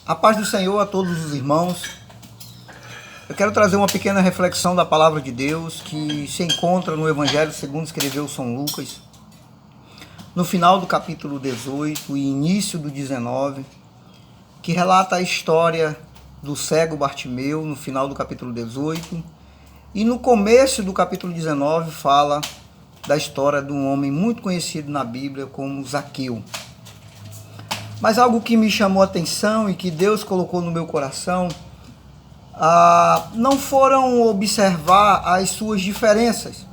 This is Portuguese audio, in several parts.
A paz do Senhor a todos os irmãos. Eu quero trazer uma pequena reflexão da palavra de Deus que se encontra no Evangelho segundo escreveu São Lucas, no final do capítulo 18 e início do 19, que relata a história do cego Bartimeu no final do capítulo 18, e no começo do capítulo 19 fala da história de um homem muito conhecido na Bíblia como Zaqueu. Mas algo que me chamou a atenção e que Deus colocou no meu coração não foram observar as suas diferenças,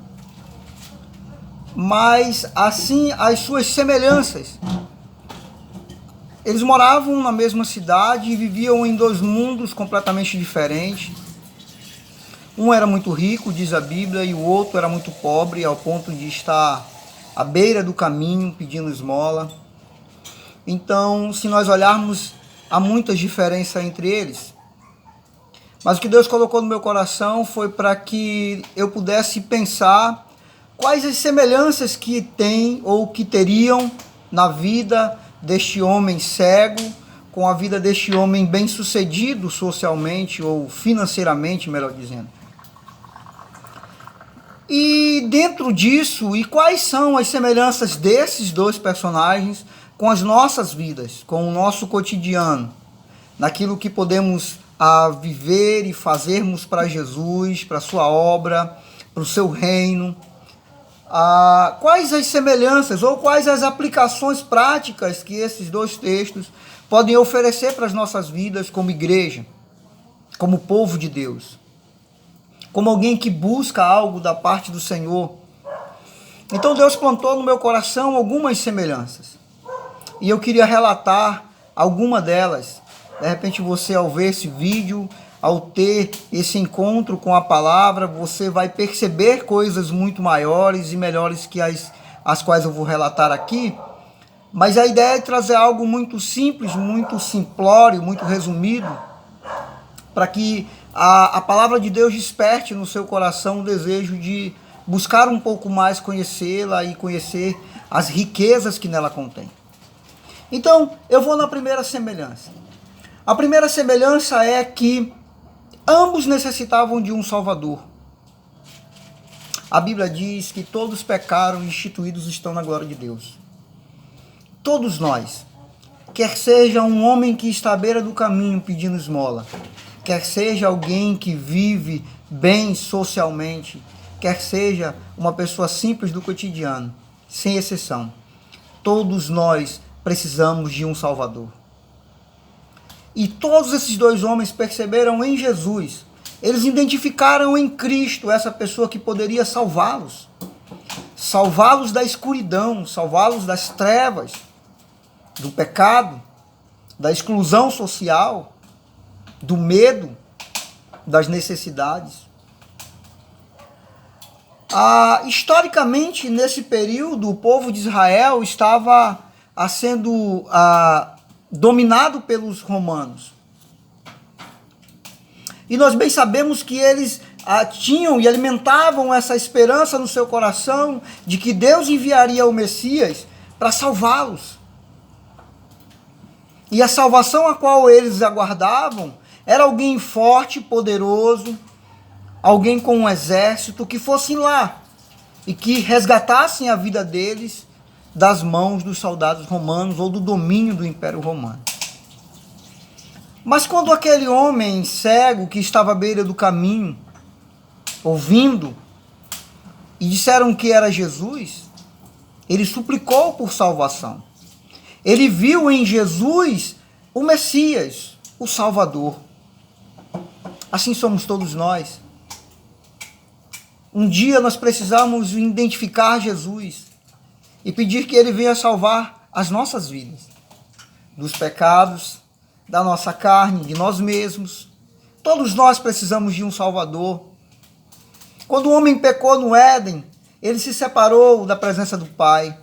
mas assim as suas semelhanças. Eles moravam na mesma cidade e viviam em dois mundos completamente diferentes. Um era muito rico, diz a Bíblia, e o outro era muito pobre, ao ponto de estar à beira do caminho pedindo esmola. Então, se nós olharmos, há muitas diferenças entre eles. Mas o que Deus colocou no meu coração foi para que eu pudesse pensar quais as semelhanças que tem ou que teriam na vida deste homem cego com a vida deste homem bem-sucedido socialmente ou financeiramente, melhor dizendo. E dentro disso, e quais são as semelhanças desses dois personagens com as nossas vidas, com o nosso cotidiano, naquilo que podemos viver e fazermos para Jesus, para a sua obra, para o seu reino. Quais as semelhanças ou quais as aplicações práticas que esses dois textos podem oferecer para as nossas vidas como igreja, como povo de Deus, como alguém que busca algo da parte do Senhor. Então Deus plantou no meu coração algumas semelhanças. E eu queria relatar alguma delas. De repente você, ao ver esse vídeo, ao ter esse encontro com a palavra, você vai perceber coisas muito maiores e melhores que as quais eu vou relatar aqui. Mas a ideia é trazer algo muito simples, muito simplório, muito resumido, para que a palavra de Deus desperte no seu coração o desejo de buscar um pouco mais conhecê-la e conhecer as riquezas que nela contém. Então, eu vou na primeira semelhança. A primeira semelhança é que ambos necessitavam de um Salvador. A Bíblia diz que todos pecaram e instituídos estão na glória de Deus. Todos nós, quer seja um homem que está à beira do caminho pedindo esmola, quer seja alguém que vive bem socialmente, quer seja uma pessoa simples do cotidiano, sem exceção, todos nós precisamos de um Salvador. E todos esses dois homens perceberam em Jesus, eles identificaram em Cristo essa pessoa que poderia salvá-los. Salvá-los da escuridão, salvá-los das trevas, do pecado, da exclusão social, do medo, das necessidades. Historicamente, nesse período, o povo de Israel estava sendo dominado pelos romanos. E nós bem sabemos que eles tinham e alimentavam essa esperança no seu coração de que Deus enviaria o Messias para salvá-los. E a salvação a qual eles aguardavam era alguém forte, poderoso, alguém com um exército que fossem lá e que resgatassem a vida deles das mãos dos soldados romanos ou do domínio do Império Romano. Mas quando aquele homem cego que estava à beira do caminho, ouvindo, e disseram que era Jesus, ele suplicou por salvação. Ele viu em Jesus o Messias, o Salvador. Assim somos todos nós. Um dia nós precisamos identificar Jesus e pedir que Ele venha salvar as nossas vidas, dos pecados, da nossa carne, de nós mesmos. Todos nós precisamos de um Salvador. Quando o homem pecou no Éden, ele se separou da presença do Pai.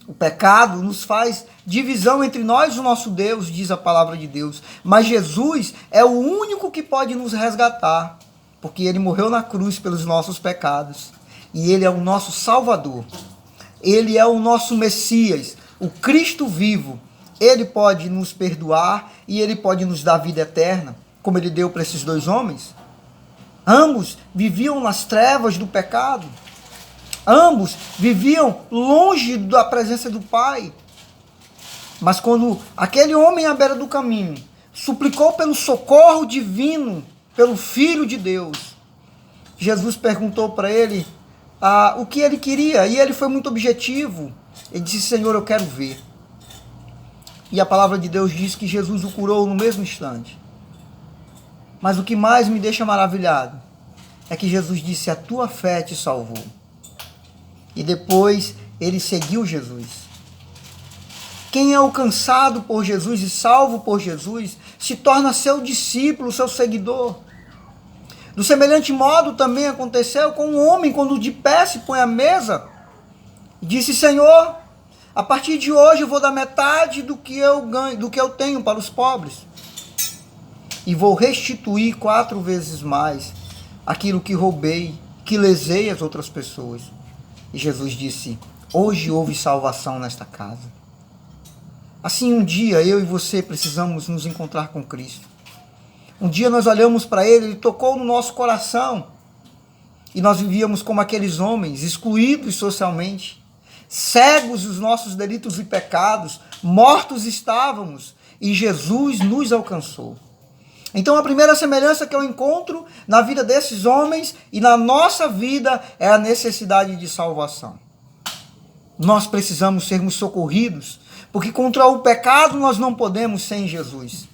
O pecado nos faz divisão entre nós e o nosso Deus, diz a palavra de Deus. Mas Jesus é o único que pode nos resgatar, porque Ele morreu na cruz pelos nossos pecados. E Ele é o nosso Salvador. Ele é o nosso Messias, o Cristo vivo, Ele pode nos perdoar e Ele pode nos dar vida eterna, como Ele deu para esses dois homens. Ambos viviam nas trevas do pecado. Ambos viviam longe da presença do Pai. Mas quando aquele homem à beira do caminho suplicou pelo socorro divino, pelo Filho de Deus, Jesus perguntou para ele o que ele queria, e ele foi muito objetivo. Ele disse: Senhor, eu quero ver. E a palavra de Deus diz que Jesus o curou no mesmo instante. Mas o que mais me deixa maravilhado é que Jesus disse: a tua fé te salvou. E depois ele seguiu Jesus. Quem é alcançado por Jesus e salvo por Jesus se torna seu discípulo, seu seguidor. Do semelhante modo também aconteceu com um homem quando de pé se põe à mesa e disse: Senhor, a partir de hoje eu vou dar metade do que eu ganho, do que eu tenho para os pobres, e vou restituir 4 vezes mais aquilo que roubei, que lesei as outras pessoas. E Jesus disse: hoje houve salvação nesta casa. Assim, um dia eu e você precisamos nos encontrar com Cristo. Um dia nós olhamos para Ele, Ele tocou no nosso coração, e nós vivíamos como aqueles homens, excluídos socialmente, cegos dos nossos delitos e pecados, mortos estávamos, e Jesus nos alcançou. Então a primeira semelhança que eu encontro na vida desses homens e na nossa vida é a necessidade de salvação. Nós precisamos sermos socorridos, porque contra o pecado nós não podemos sem Jesus.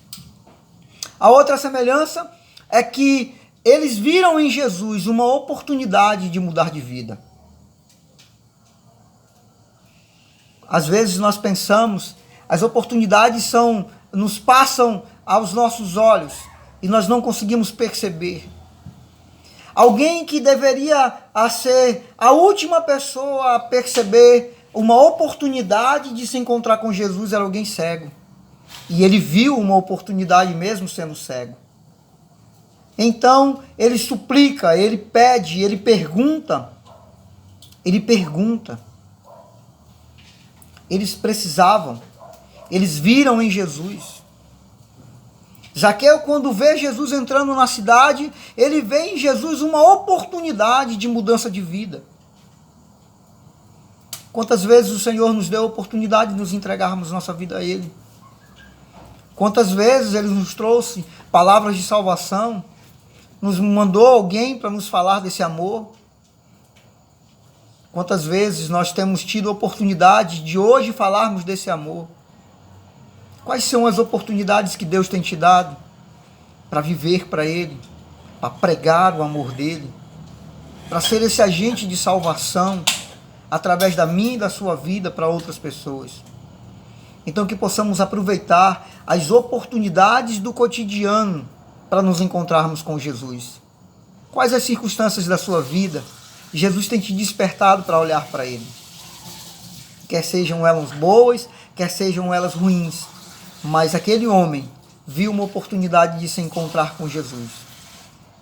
A outra semelhança é que eles viram em Jesus uma oportunidade de mudar de vida. Às vezes nós pensamos, as oportunidades nos passam aos nossos olhos e nós não conseguimos perceber. Alguém que deveria ser a última pessoa a perceber uma oportunidade de se encontrar com Jesus era alguém cego. E ele viu uma oportunidade mesmo sendo cego. Então ele suplica, ele pede, ele pergunta. Eles precisavam, eles viram em Jesus. Zaqueu, quando vê Jesus entrando na cidade, ele vê em Jesus uma oportunidade de mudança de vida. Quantas vezes o Senhor nos deu a oportunidade de nos entregarmos nossa vida a Ele? Quantas vezes Ele nos trouxe palavras de salvação, nos mandou alguém para nos falar desse amor? Quantas vezes nós temos tido a oportunidade de hoje falarmos desse amor? Quais são as oportunidades que Deus tem te dado para viver para Ele, para pregar o amor dEle, para ser esse agente de salvação através da minha e da sua vida para outras pessoas? Então que possamos aproveitar as oportunidades do cotidiano para nos encontrarmos com Jesus. Quais as circunstâncias da sua vida Jesus tem te despertado para olhar para Ele? Quer sejam elas boas, quer sejam elas ruins. Mas aquele homem viu uma oportunidade de se encontrar com Jesus.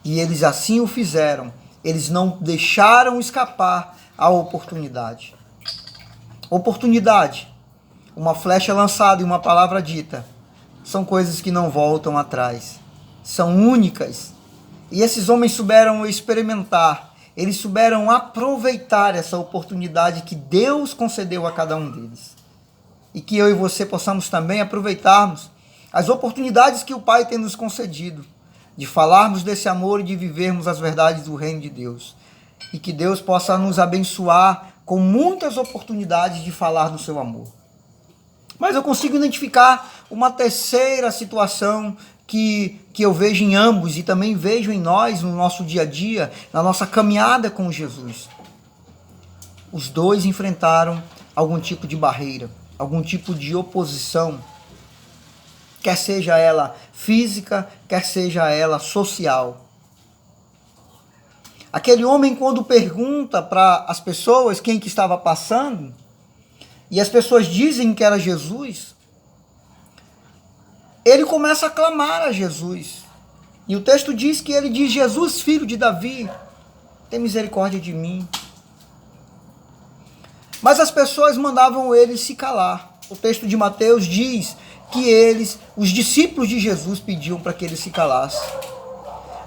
E eles assim o fizeram. Eles não deixaram escapar a oportunidade. Oportunidade, uma flecha lançada e uma palavra dita, são coisas que não voltam atrás. São únicas. E esses homens souberam experimentar, eles souberam aproveitar essa oportunidade que Deus concedeu a cada um deles. E que eu e você possamos também aproveitarmos as oportunidades que o Pai tem nos concedido, de falarmos desse amor e de vivermos as verdades do reino de Deus. E que Deus possa nos abençoar com muitas oportunidades de falar do seu amor. Mas eu consigo identificar uma terceira situação que eu vejo em ambos e também vejo em nós, no nosso dia a dia, na nossa caminhada com Jesus. Os dois enfrentaram algum tipo de barreira, algum tipo de oposição, quer seja ela física, quer seja ela social. Aquele homem, quando pergunta para as pessoas quem que estava passando, e as pessoas dizem que era Jesus, ele começa a clamar a Jesus. E o texto diz que ele diz: Jesus, filho de Davi, tem misericórdia de mim. Mas as pessoas mandavam ele se calar. O texto de Mateus diz que os discípulos de Jesus, pediam para que ele se calasse.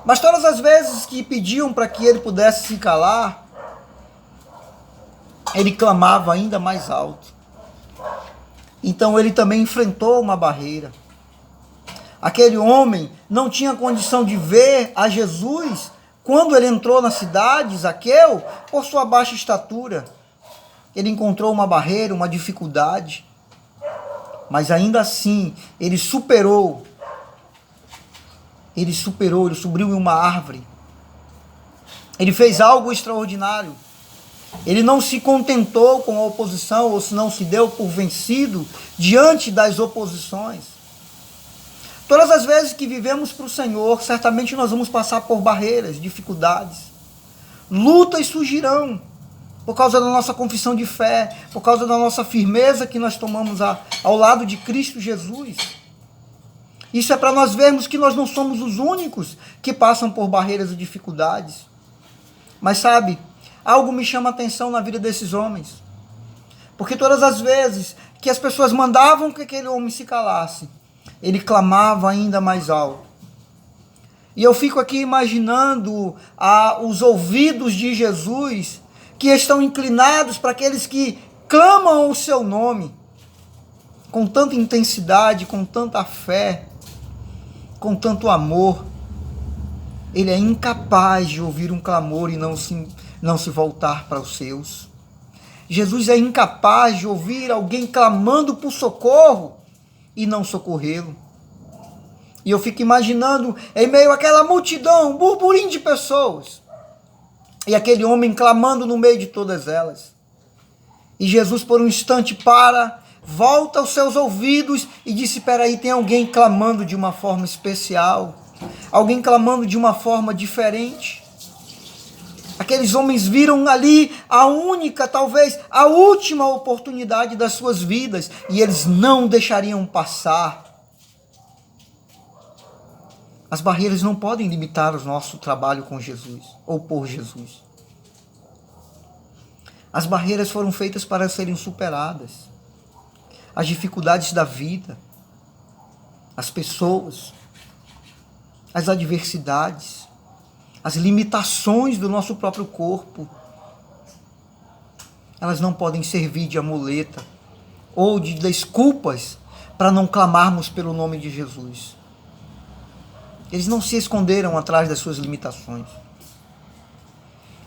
Mas todas as vezes que pediam para que ele pudesse se calar, ele clamava ainda mais alto. Então ele também enfrentou uma barreira. Aquele homem não tinha condição de ver a Jesus quando ele entrou na cidade, Zaqueu, por sua baixa estatura. Ele encontrou uma barreira, uma dificuldade. Mas ainda assim, ele subiu em uma árvore. Ele fez algo extraordinário. Ele não se contentou com a oposição, ou se não se deu por vencido diante das oposições. Todas as vezes que vivemos para o Senhor, certamente nós vamos passar por barreiras, dificuldades. Lutas surgirão por causa da nossa confissão de fé, por causa da nossa firmeza que nós tomamos ao lado de Cristo Jesus. Isso é para nós vermos que nós não somos os únicos que passam por barreiras e dificuldades. Mas sabe, algo me chama a atenção na vida desses homens. Porque todas as vezes que as pessoas mandavam que aquele homem se calasse, ele clamava ainda mais alto. E eu fico aqui imaginando os ouvidos de Jesus, que estão inclinados para aqueles que clamam o seu nome, com tanta intensidade, com tanta fé, com tanto amor. Ele é incapaz de ouvir um clamor e não se voltar para os seus. Jesus é incapaz de ouvir alguém clamando por socorro e não socorrê-lo. E eu fico imaginando, em meio àquela multidão, um burburinho de pessoas, e aquele homem clamando no meio de todas elas. E Jesus, por um instante, volta aos seus ouvidos e disse: espera aí, tem alguém clamando de uma forma especial, alguém clamando de uma forma diferente. Aqueles homens viram ali a única, talvez a última oportunidade das suas vidas, e eles não deixariam passar. As barreiras não podem limitar o nosso trabalho com Jesus, ou por Jesus. As barreiras foram feitas para serem superadas. As dificuldades da vida, as pessoas, as adversidades, as limitações do nosso próprio corpo, elas não podem servir de amuleta ou de desculpas para não clamarmos pelo nome de Jesus. Eles não se esconderam atrás das suas limitações.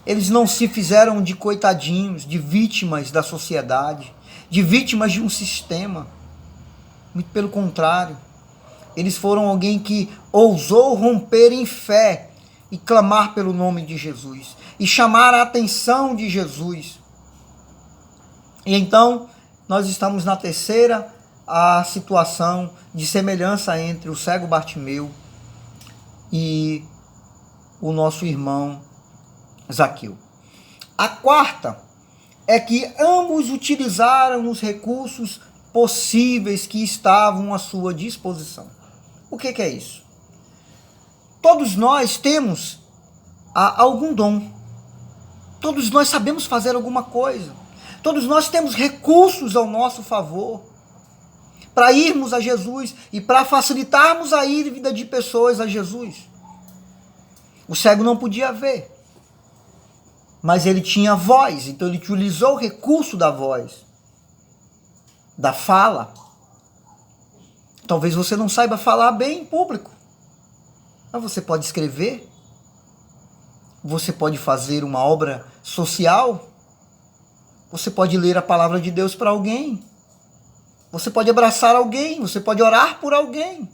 Eles não se fizeram de coitadinhos, de vítimas da sociedade, de vítimas de um sistema. Muito pelo contrário. Eles foram alguém que ousou romper em fé e clamar pelo nome de Jesus, e chamar a atenção de Jesus. E então, nós estamos na terceira situação de semelhança entre o cego Bartimeu e o nosso irmão Zaqueu. A quarta é que ambos utilizaram os recursos possíveis que estavam à sua disposição. O que é isso? Todos nós temos algum dom. Todos nós sabemos fazer alguma coisa. Todos nós temos recursos ao nosso favor para irmos a Jesus e para facilitarmos a ida de pessoas a Jesus. O cego não podia ver, mas ele tinha voz, então ele utilizou o recurso da voz, da fala. Talvez você não saiba falar bem em público, mas você pode escrever, você pode fazer uma obra social, você pode ler a palavra de Deus para alguém, você pode abraçar alguém, você pode orar por alguém.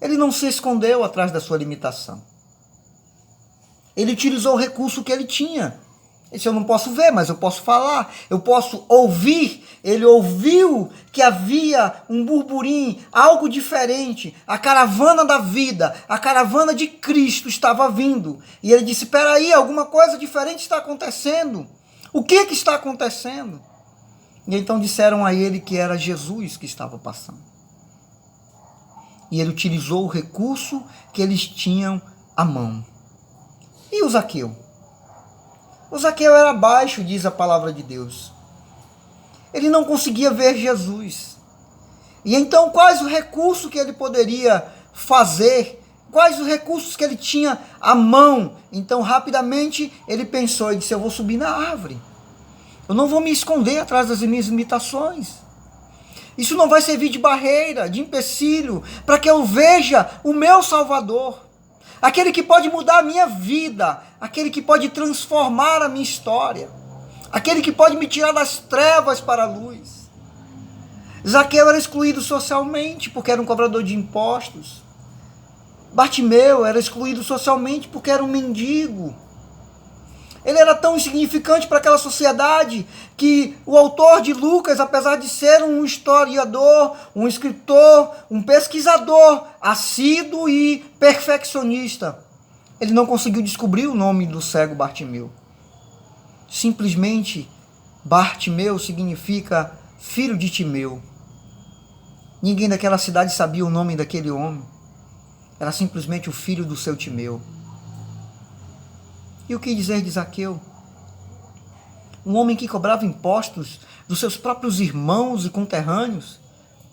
Ele não se escondeu atrás da sua limitação. Ele utilizou o recurso que ele tinha. Ele disse: eu não posso ver, mas eu posso falar, eu posso ouvir. Ele ouviu que havia um burburinho, algo diferente. A caravana da vida, a caravana de Cristo estava vindo. E ele disse: espera aí, alguma coisa diferente está acontecendo. O que está acontecendo? E então disseram a ele que era Jesus que estava passando. E ele utilizou o recurso que eles tinham à mão. E o Zaqueu? O Zaqueu era baixo, diz a palavra de Deus. Ele não conseguia ver Jesus. E então, quais os recursos que ele poderia fazer? Quais os recursos que ele tinha à mão? Então, rapidamente, ele pensou e disse: eu vou subir na árvore. Eu não vou me esconder atrás das minhas limitações. Isso não vai servir de barreira, de empecilho, para que eu veja o meu Salvador. Aquele que pode mudar a minha vida, aquele que pode transformar a minha história, aquele que pode me tirar das trevas para a luz. Zaqueu era excluído socialmente porque era um cobrador de impostos. Bartimeu era excluído socialmente porque era um mendigo. Ele era tão insignificante para aquela sociedade que o autor de Lucas, apesar de ser um historiador, um escritor, um pesquisador assíduo e perfeccionista, ele não conseguiu descobrir o nome do cego Bartimeu. Simplesmente, Bartimeu significa filho de Timeu. Ninguém daquela cidade sabia o nome daquele homem. Era simplesmente o filho do seu Timeu. E o que dizer de Zaqueu? Um homem que cobrava impostos dos seus próprios irmãos e conterrâneos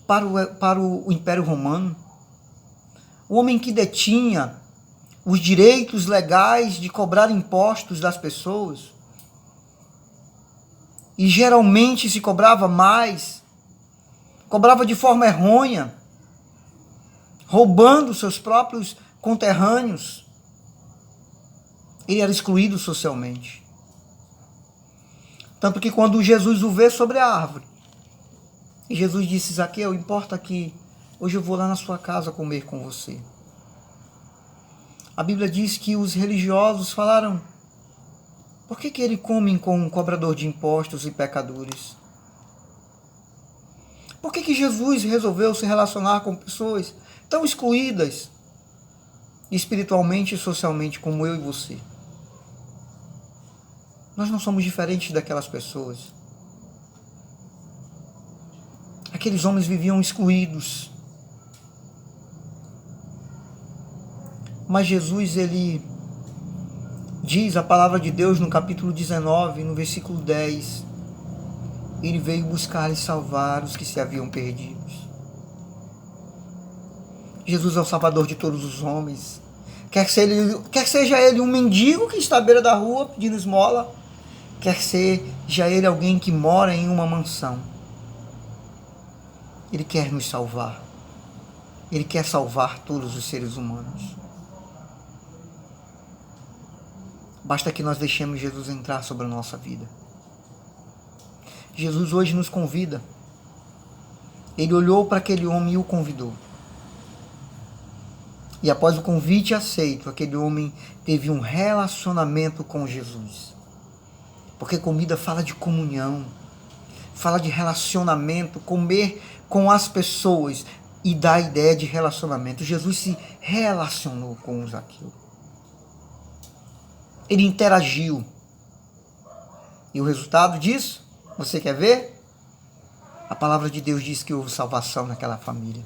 para o Império Romano. Um homem que detinha os direitos legais de cobrar impostos das pessoas. E geralmente se cobrava mais, cobrava de forma errônea, roubando seus próprios conterrâneos. Ele era excluído socialmente. Tanto que quando Jesus o vê sobre a árvore, e Jesus disse: Zaqueu, importa que hoje eu vou lá na sua casa comer com você. A Bíblia diz que os religiosos falaram: por que ele come com um cobrador de impostos e pecadores? Por que Jesus resolveu se relacionar com pessoas tão excluídas, espiritualmente e socialmente, como eu e você? Nós não somos diferentes daquelas pessoas. Aqueles homens viviam excluídos. Mas Jesus, ele diz, a palavra de Deus no capítulo 19, no versículo 10, ele veio buscar e salvar os que se haviam perdidos. Jesus é o Salvador de todos os homens. Quer seja ele um mendigo que está à beira da rua pedindo esmola, quer seja ele alguém que mora em uma mansão. Ele quer nos salvar. Ele quer salvar todos os seres humanos. Basta que nós deixemos Jesus entrar sobre a nossa vida. Jesus hoje nos convida. Ele olhou para aquele homem e o convidou. E após o convite aceito, aquele homem teve um relacionamento com Jesus. Porque comida fala de comunhão, fala de relacionamento, comer com as pessoas e dá a ideia de relacionamento. Jesus se relacionou com o Zaqueu. Ele interagiu. E o resultado disso, você quer ver? A palavra de Deus diz que houve salvação naquela família.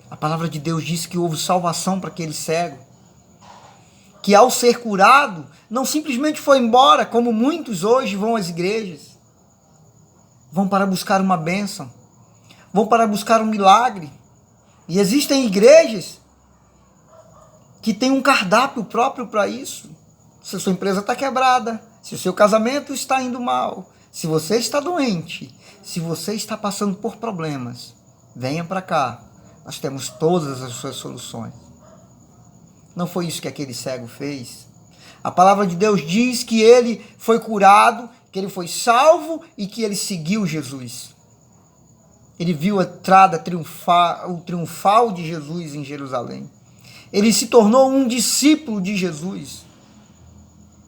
A palavra de Deus diz que houve salvação para aquele cego. Que ao ser curado, não simplesmente foi embora, como muitos hoje vão às igrejas. Vão para buscar uma bênção. Vão para buscar um milagre. E existem igrejas que têm um cardápio próprio para isso. Se a sua empresa está quebrada, se o seu casamento está indo mal, se você está doente, se você está passando por problemas, venha para cá. Nós temos todas as suas soluções. Não foi isso que aquele cego fez. A palavra de Deus diz que ele foi curado, que ele foi salvo e que ele seguiu Jesus. Ele viu a entrada triunfal de Jesus em Jerusalém. Ele se tornou um discípulo de Jesus.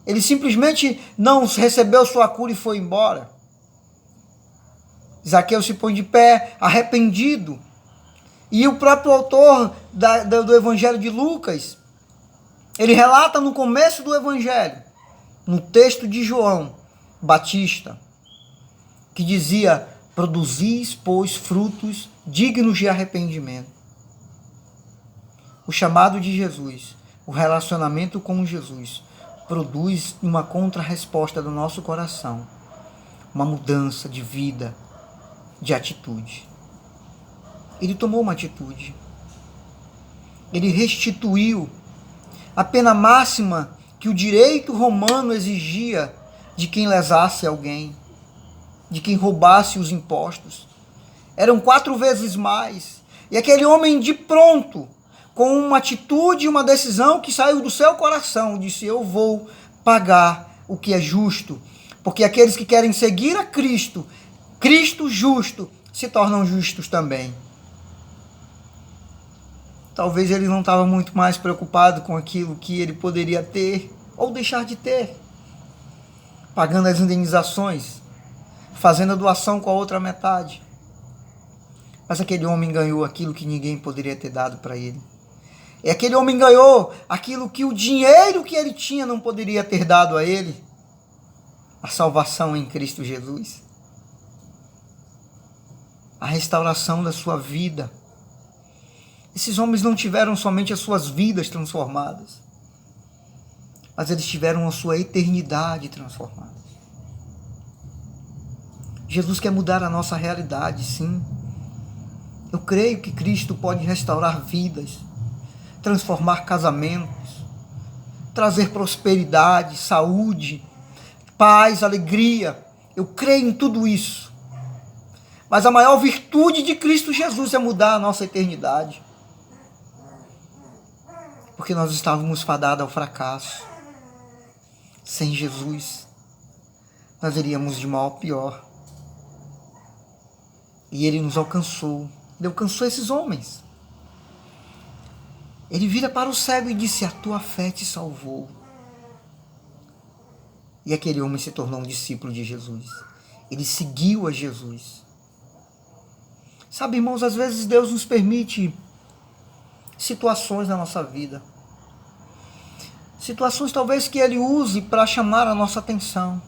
Ele simplesmente não recebeu sua cura e foi embora. Zaqueu se põe de pé, arrependido. E o próprio autor do Evangelho de Lucas, ele relata no começo do Evangelho, no texto de João Batista, que dizia: produzis, pois, frutos dignos de arrependimento. O chamado de Jesus, o relacionamento com Jesus, produz uma contra-resposta do nosso coração, uma mudança de vida, de atitude. ele tomou uma atitude. Ele restituiu a pena máxima que o direito romano exigia de quem lesasse alguém, de quem roubasse os impostos. Eram 4 vezes mais. E aquele homem de pronto, com uma atitude e uma decisão que saiu do seu coração, disse: eu vou pagar o que é justo. Porque aqueles que querem seguir a Cristo, Cristo justo, se tornam justos também. Talvez ele não estava muito mais preocupado com aquilo que ele poderia ter ou deixar de ter, pagando as indenizações, fazendo a doação com a outra metade. Mas aquele homem ganhou aquilo que ninguém poderia ter dado para ele. E aquele homem ganhou aquilo que o dinheiro que ele tinha não poderia ter dado a ele: a salvação em Cristo Jesus, a restauração da sua vida. Esses homens não tiveram somente as suas vidas transformadas, mas eles tiveram a sua eternidade transformada. Jesus quer mudar a nossa realidade, sim. Eu creio que Cristo pode restaurar vidas, transformar casamentos, trazer prosperidade, saúde, paz, alegria. Eu creio em tudo isso. Mas a maior virtude de Cristo Jesus é mudar a nossa eternidade. Porque nós estávamos fadados ao fracasso. Sem Jesus, nós iríamos de mal a pior. E ele nos alcançou. Ele alcançou esses homens. Ele vira para o cego e disse: a tua fé te salvou. E aquele homem se tornou um discípulo de Jesus. Ele seguiu a Jesus. Sabe, irmãos, às vezes Deus nos permite situações na nossa vida. Situações talvez que Ele use para chamar a nossa atenção.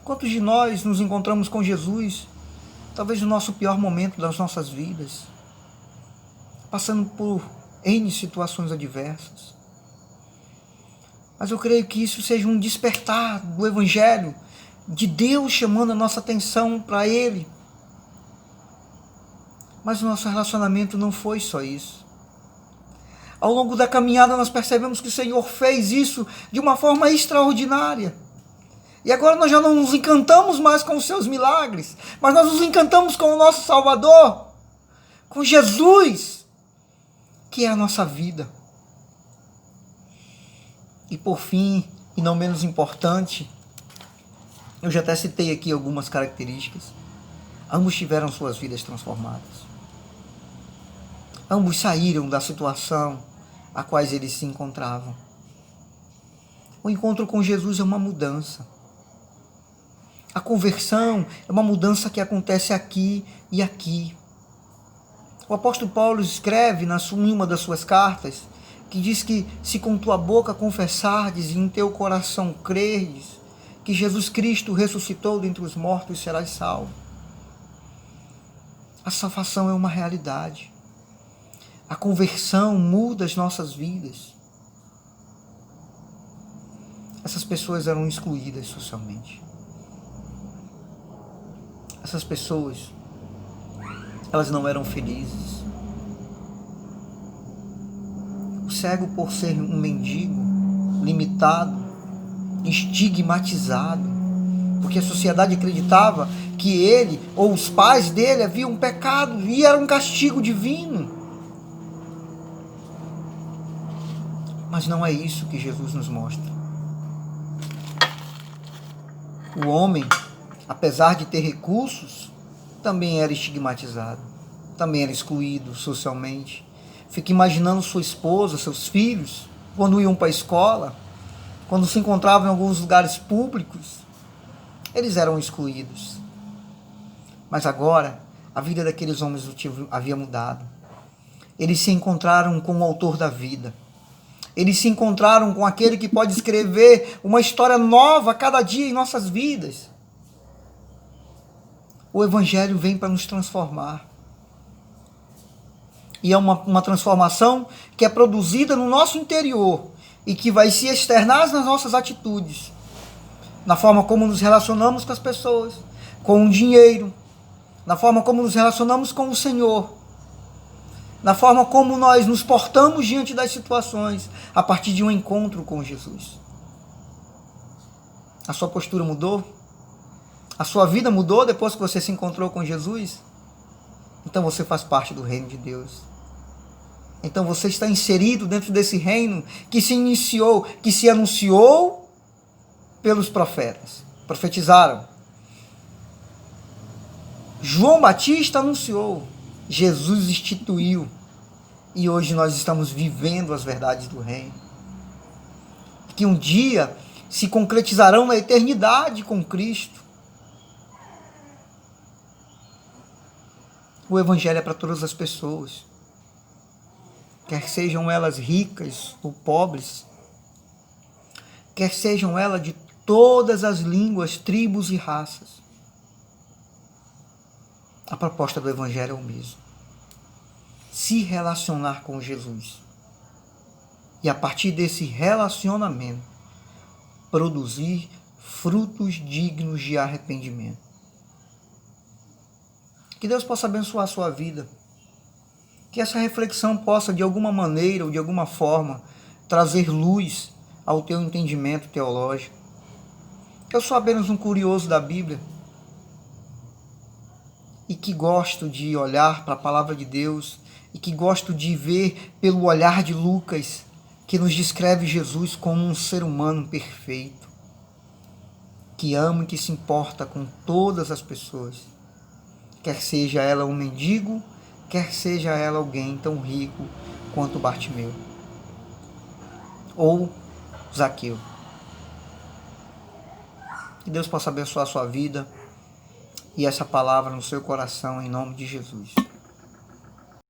Quantos de nós nos encontramos com Jesus, talvez no nosso pior momento das nossas vidas, passando por N situações adversas. Mas eu creio que isso seja um despertar do Evangelho, de Deus chamando a nossa atenção para Ele. Mas o nosso relacionamento não foi só isso. Ao longo da caminhada nós percebemos que o Senhor fez isso de uma forma extraordinária. E agora nós já não nos encantamos mais com os seus milagres, mas nós nos encantamos com o nosso Salvador, com Jesus, que é a nossa vida. E por fim, e não menos importante, eu já até citei aqui algumas características. Ambos tiveram suas vidas transformadas. Ambos saíram da situação a quais eles se encontravam. O encontro com Jesus é uma mudança. A conversão é uma mudança que acontece aqui e aqui. O apóstolo Paulo escreve em uma das suas cartas, que diz que se com tua boca confessares e em teu coração creres que Jesus Cristo ressuscitou dentre os mortos, serás salvo. A salvação é uma realidade. A conversão muda as nossas vidas. Essas pessoas eram excluídas socialmente. Essas pessoas, elas não eram felizes. O cego, por ser um mendigo, limitado, estigmatizado, porque a sociedade acreditava que ele ou os pais dele haviam pecado e era um castigo divino. Mas não é isso que Jesus nos mostra. O homem, apesar de ter recursos, também era estigmatizado, também era excluído socialmente. Fica imaginando sua esposa, seus filhos, quando iam para a escola, quando se encontravam em alguns lugares públicos, eles eram excluídos. Mas agora, a vida daqueles homens havia mudado. Eles se encontraram com o autor da vida. Eles se encontraram com aquele que pode escrever uma história nova a cada dia em nossas vidas. O Evangelho vem para nos transformar. E é uma transformação que é produzida no nosso interior e que vai se externar nas nossas atitudes, na forma como nos relacionamos com as pessoas, com o dinheiro, na forma como nos relacionamos com o Senhor, na forma como nós nos portamos diante das situações, a partir de um encontro com Jesus. A sua postura mudou? A sua vida mudou depois que você se encontrou com Jesus? Então você faz parte do reino de Deus. Então você está inserido dentro desse reino que se iniciou, que se anunciou pelos profetas. Profetizaram. João Batista anunciou. Jesus instituiu. E hoje nós estamos vivendo as verdades do reino. Que um dia se concretizarão na eternidade com Cristo. O Evangelho é para todas as pessoas. Quer sejam elas ricas ou pobres. Quer sejam elas de todas as línguas, tribos e raças. A proposta do Evangelho é o mesmo. Se relacionar com Jesus. E a partir desse relacionamento, produzir frutos dignos de arrependimento. Que Deus possa abençoar a sua vida. Que essa reflexão possa, de alguma maneira ou de alguma forma, trazer luz ao teu entendimento teológico. Eu sou apenas um curioso da Bíblia e que gosto de olhar para a palavra de Deus e que gosto de ver pelo olhar de Lucas, que nos descreve Jesus como um ser humano perfeito, que ama e que se importa com todas as pessoas, quer seja ela um mendigo, quer seja ela alguém tão rico quanto Bartimeu ou Zaqueu. Que Deus possa abençoar a sua vida e essa palavra no seu coração, em nome de Jesus.